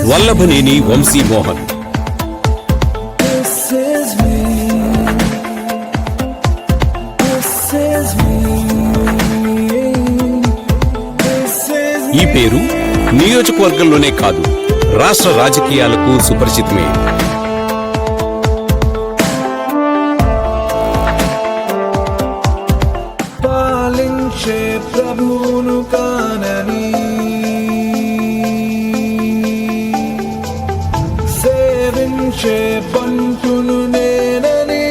వల్లభనేని వంశీ మోహన్. ఈ పేరు నియోజకవర్గంలోనే కాదు, రాష్ట్ర రాజకీయాలకు సుపరిచితమే. పాలించే ప్రభువును కానని, సేవించే పంతును నేనని.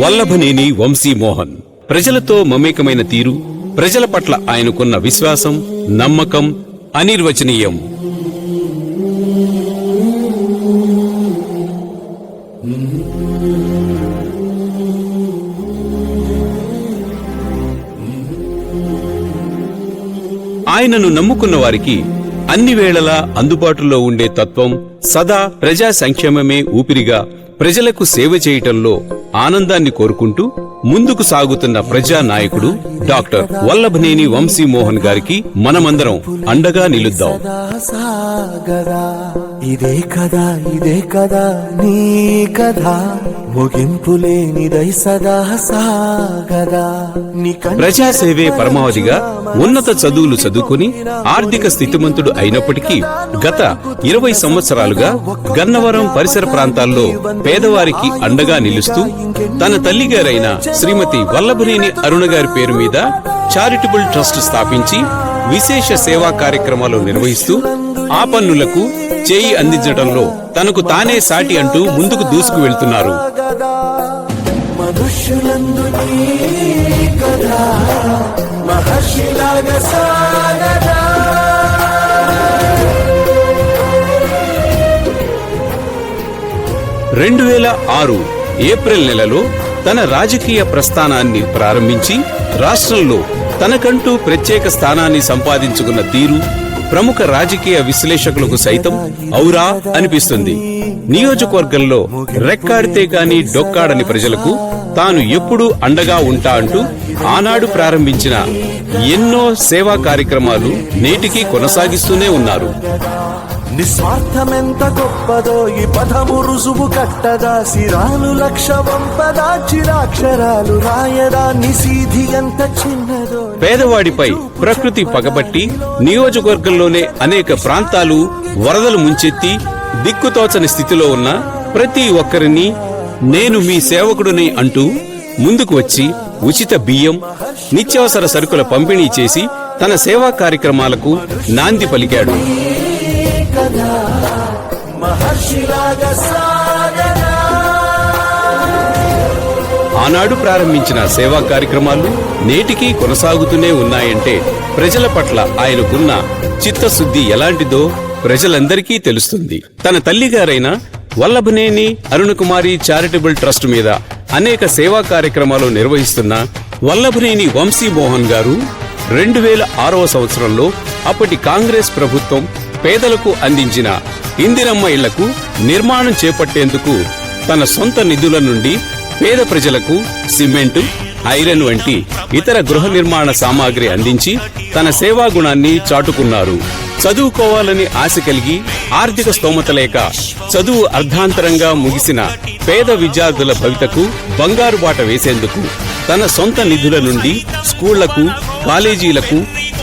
వల్లభనేని వంశీ మోహన్ ప్రజలతో మమేకమైన తీరు, ప్రజల పట్ల ఆయనకున్న విశ్వాసం, నమ్మకం అనిర్వచనీయం. ఆయనను నమ్ముకున్న వారికి అన్ని వేళలా అందుబాటులో ఉండే తత్వం, సదా ప్రజా సంక్షేమమే ఊపిరిగా ప్రజలకు సేవ చేయటంలో ఆనందాన్ని కోరుకుంటూ ముందుకు సాగుతున్న ప్రజా నాయకుడు డాక్టర్ వల్లభనేని వంశీ మోహన్ గారికి మనమందరం అండగా నిలుద్దాం. ఇదే కదా, ఇదే కదా నీ కదా, ముగింపులేనిదై సదా సాగదా. ప్రజాసేవే పరమావధిగా ఉన్నత చదువులు చదువుకుని ఆర్థిక స్థితిమంతుడు అయినప్పటికీ గత 20 సంవత్సరాలుగా గన్నవరం పరిసర ప్రాంతాల్లో పేదవారికి అండగా నిలుస్తూ తన తల్లిగారైన శ్రీమతి వల్లభనేని అరుణ గారి పేరు మీద చారిటబుల్ ట్రస్ట్ స్థాపించి విశేష సేవా కార్యక్రమాలు నిర్వహిస్తూ ఆపన్నులకు చేయి అందించడంలో తనకు తానే సాటి అంటూ ముందుకు దూసుకు వెళ్తున్నారు. మనుష్యులందు కదా మహర్షిలాగా సాగదా. 2006 ఏప్రిల్ నెలలో తన రాజకీయ ప్రస్థానాన్ని ప్రారంభించి రాష్ట్రంలో తనకంటూ ప్రత్యేక స్థానాన్ని సంపాదించుకున్న తీరు ప్రముఖ రాజకీయ విశ్లేషకులకు సైతం ఔరా అనిపిస్తుంది. నియోజకవర్గంలో రెక్కాడితే కాని డొక్కాడని ప్రజలకు తాను ఎప్పుడూ అండగా ఉంటా అంటూ ఆనాడు ప్రారంభించిన ఎన్నో సేవా కార్యక్రమాలు నేటికి కొనసాగిస్తూనే ఉన్నారు. నిస్వార్థమెంత గొప్పదో ఈ పదము రుజువు కట్టదా, సిరాలు లక్ష వంపదా, చిరాక్షరాలు రాయదా, నిసీధి ఎంత చిన్నదో. పేదవాడిపై ప్రకృతి పగబట్టి నియోజకవర్గంలోనే అనేక ప్రాంతాలు వరదలు ముంచెత్తి దిక్కుతోచని స్థితిలో ఉన్న ప్రతి ఒక్కరిని నేను మీ సేవకుడిని అంటూ ముందుకు వచ్చి ఉచిత బియ్యం, నిత్యావసర సరుకుల పంపిణీ చేసి తన సేవా కార్యక్రమాలకు నాంది పలికాడు. ఆనాడు ప్రారంభించిన సేవా కార్యక్రమాలు నేటికీ కొనసాగుతూనే ఉన్నాయంటే ప్రజల పట్ల ఆయనకున్న చిత్తశుద్ధి ఎలాంటిదో ప్రజలందరికీ తెలుస్తుంది. తన తల్లిగారైన వల్లభనేని అరుణకుమారి చారిటబుల్ ట్రస్ట్ మీద అనేక సేవా కార్యక్రమాలు నిర్వహిస్తున్న వల్లభనేని వంశీ మోహన్ గారు 2006వ సంవత్సరంలో అప్పటి కాంగ్రెస్ ప్రభుత్వం పేదలకు అందించిన ఇందిరమ్మ ఇళ్లకు నిర్మాణం చేపట్టేందుకు తన సొంత నిధుల నుండి పేద ప్రజలకు సిమెంటు, ఐరన్ వంటి ఇతర గృహ నిర్మాణ సామాగ్రి అందించి తన సేవా గుణాన్ని చాటుకున్నారు. చదువుకోవాలని ఆశ కలిగి ఆర్థిక స్తోమత లేక చదువు అర్ధాంతరంగా ముగిసిన పేద విద్యార్థుల భవితకు బంగారు బాట వేసేందుకు తన సొంత నిధుల నుండి స్కూళ్లకు, కాలేజీలకు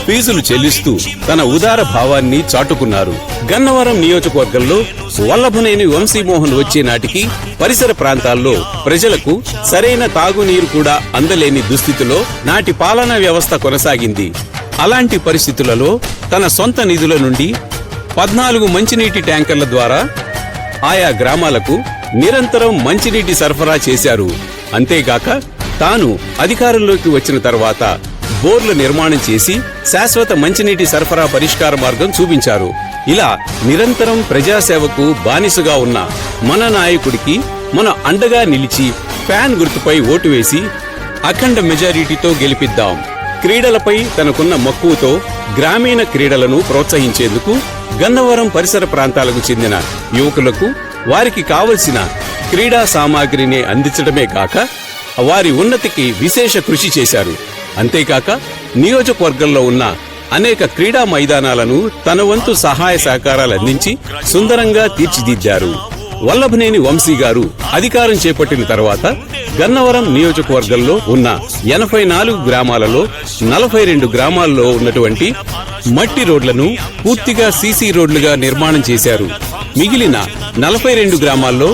ఫీజులు చెల్లిస్తూ తన ఉదార భావాన్ని చాటుకున్నారు. గన్నవరం నియోజకవర్గంలో వల్లభనేని వంశీమోహన్ వచ్చే నాటికి పరిసర ప్రాంతాల్లో ప్రజలకు సరైన తాగునీరు కూడా అందలేని దుస్థితిలో నాటి పాలనా వ్యవస్థ కొనసాగింది. అలాంటి పరిస్థితులలో తన సొంత నిధుల నుండి 14 మంచినీటి ట్యాంకర్ల ద్వారా ఆయా గ్రామాలకు నిరంతరం మంచినీటి సరఫరా చేశారు. అంతేగాక తాను అధికారంలోకి వచ్చిన తర్వాత బోర్ల నిర్మాణం చేసి శాశ్వత మంచినీటి సరఫరా పరిష్కార మార్గం చూపించారు. ఇలా నిరంతరం ప్రజాసేవకు బానిసగా ఉన్న మన నాయకుడికి మన అండగా నిలిచి ఫ్యాన్ గుర్తుపై ఓటు వేసి అఖండ మెజారిటీతో గెలిపిద్దాం. క్రీడలపై తనకున్న మక్కువతో గ్రామీణ క్రీడలను ప్రోత్సహించేందుకు గన్నవరం పరిసర ప్రాంతాలకు చెందిన యువకులకు వారికి కావలసిన క్రీడా సామాగ్రిని అందించడమే కాక వారి ఉన్నతికి విశేష కృషి చేశారు. అంతేకాక నియోజకవర్గంలో ఉన్న అనేక క్రీడా మైదానాలను తన వంతు సహాయ సహకారాలు అందించి సుందరంగా తీర్చిదిద్దారు. వల్లభనేని వంశీ గారు అధికారం చేపట్టిన తర్వాత గన్నవరం నియోజకవర్గంలో ఉన్న 84 గ్రామాలలో 42 గ్రామాల్లో ఉన్నటువంటి మట్టి రోడ్లను పూర్తిగా సీసీ రోడ్లుగా నిర్మాణం చేశారు. మిగిలిన 42 గ్రామాల్లో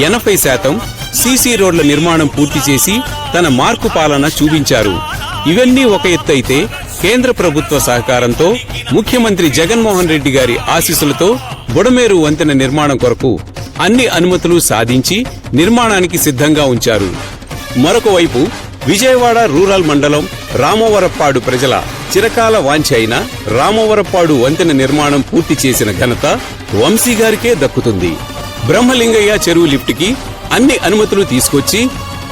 80% సీసీ రోడ్ల నిర్మాణం పూర్తి చేసి తన మార్కు పాలన చూపించారు. ఇవన్నీ ఒక ఎత్తైతే కేంద్ర ప్రభుత్వ సహకారంతో ముఖ్యమంత్రి జగన్మోహన్ రెడ్డి గారి ఆశీస్సులతో బుడమేరు వంతెన నిర్మాణం కొరకు అన్ని అనుమతులు సాధించి నిర్మాణానికి సిద్ధంగా ఉంచారు. మరొక వైపు విజయవాడ రూరల్ మండలం రామవరప్పాడు ప్రజల చిరకాల వాంఛ అయిన రామవరప్పాడు వంతెన నిర్మాణం పూర్తి చేసిన ఘనత వంశీ గారికే దక్కుతుంది. బ్రహ్మలింగయ్య చెరువు లిఫ్ట్కి అన్ని అనుమతులు తీసుకొచ్చి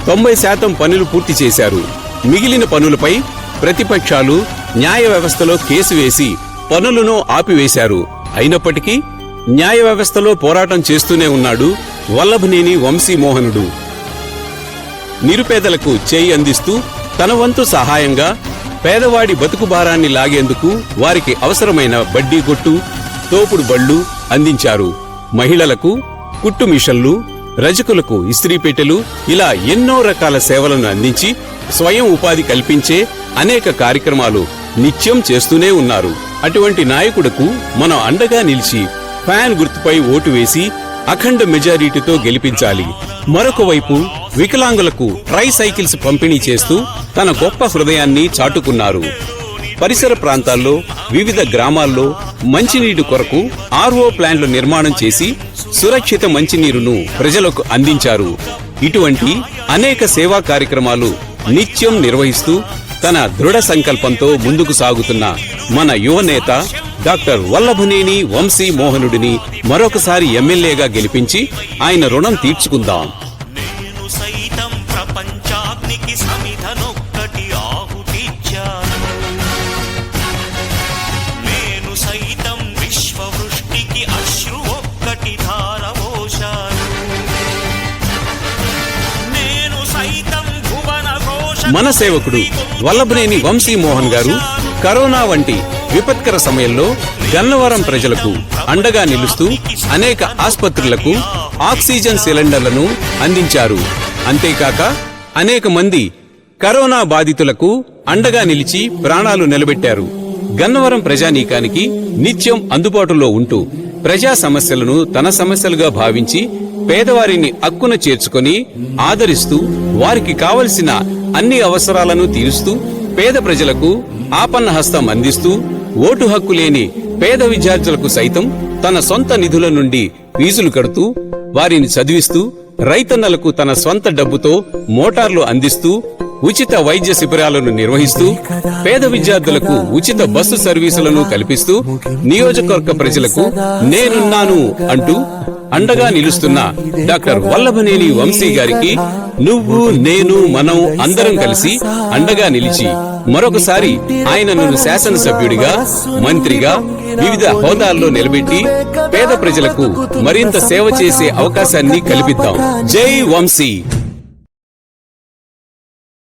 90% పనులు పూర్తి చేశారు. మిగిలిన పనులపై ప్రతిపక్షాలు న్యాయ వ్యవస్థలో కేసు వేసి పనులను ఆపివేశారు. అయినప్పటికీ న్యాయ వ్యవస్థలో పోరాటం చేస్తూనే ఉన్నాడు వల్లభనేని వంశీ మోహనుడు. నిరుపేదలకు చేయి అందిస్తూ తన వంతు సహాయంగా పేదవాడి బతుకు భారాన్ని లాగేందుకు వారికి అవసరమైన బడ్డీ కొట్టు, తోపుడు బళ్లు అందించారు. మహిళలకు కుట్టు మిషన్లు, రజకులకు ఇస్త్రీ పెట్టెలు, ఇలా ఎన్నో రకాల సేవలను అందించి స్వయం ఉపాధి కల్పించే అనేక కార్యక్రమాలు నిత్యం చేస్తూనే ఉన్నారు. అటువంటి నాయకుడుకు మనం అండగా నిలిచి ఫ్యాన్ గుర్తుపై ఓటు వేసి అఖండ మెజారిటీతో గెలిపించాలి. మరొక వైపు వికలాంగులకు ట్రై సైకిల్స్ పంపిణీ చేస్తూ తన గొప్ప హృదయాన్ని చాటుకున్నారు. పరిసర ప్రాంతాల్లో వివిధ గ్రామాల్లో మంచినీటి కొరకు ఆర్ఓ ప్లాంట్ల నిర్మాణం చేసి సురక్షిత మంచినీరును ప్రజలకు అందించారు. ఇటువంటి అనేక సేవా కార్యక్రమాలు నిత్యం నిర్వహిస్తూ తన దృఢ సంకల్పంతో ముందుకు సాగుతున్న మన యువనేత డాక్టర్ వల్లభనేని వంశీ మోహనుడిని మరొకసారి ఎమ్మెల్యేగా గెలిపించి ఆయన రుణం తీర్చుకుందాం. నేను సైతం ప్రపంచాగ్నికి సమిధనొక్కటి ఆహుతిచ్చాను. నేను సైతం విశ్వవృష్టికి అశ్రు ఒక్కటి ధారవోశాను. నేను సైతం భువన ఘోష మన సేవకుడు వల్లభనేని వంశీ మోహన్ గారు కరోనా వంటి విపత్కర సమయంలో గన్నవరం ప్రజలకు అండగా నిలుస్తూ అనేక ఆస్పత్రులకు ఆక్సిజన్ సిలిండర్లను అందించారు. అంతేకాక అనేక మంది కరోనా బాధితులకు అండగా నిలిచి ప్రాణాలు నిలబెట్టారు. గన్నవరం ప్రజానీకానికి నిత్యం అందుబాటులో ఉంటూ ప్రజా సమస్యలను తన సమస్యలుగా భావించి పేదవారిని అక్కున చేర్చుకొని ఆదరిస్తూ వారికి కావలసిన అన్ని అవసరాలను తీరుస్తూ పేద ప్రజలకు ఆపన్న హస్తం అందిస్తూ ఓటు హక్కు లేని పేద విద్యార్థులకు సైతం తన సొంత నిధుల నుండి ఫీజులు కడుతూ వారిని చదివిస్తూ రైతన్నలకు తన స్వంత డబ్బుతో మోటార్లు అందిస్తూ ఉచిత వైద్య శిబిరాలను నిర్వహిస్తూ పేద విద్యార్థులకు ఉచిత బస్సు సర్వీసులను కల్పిస్తూ నియోజకవర్గ ప్రజలకు నేనున్నాను అంటూ అండగా నిలుస్తున్న డాక్టర్ వల్లభనేని వంశీ గారికి నువ్వు నేను మనం అందరం కలిసి అండగా నిలిచి మరొకసారి ఆయనను శాసనసభ్యుడిగా, మంత్రిగా వివిధ హోదాల్లో నిలబెట్టి పేద ప్రజలకు మరింత సేవ చేసే అవకాశాన్ని కల్పిద్దాం. జై వంశీ.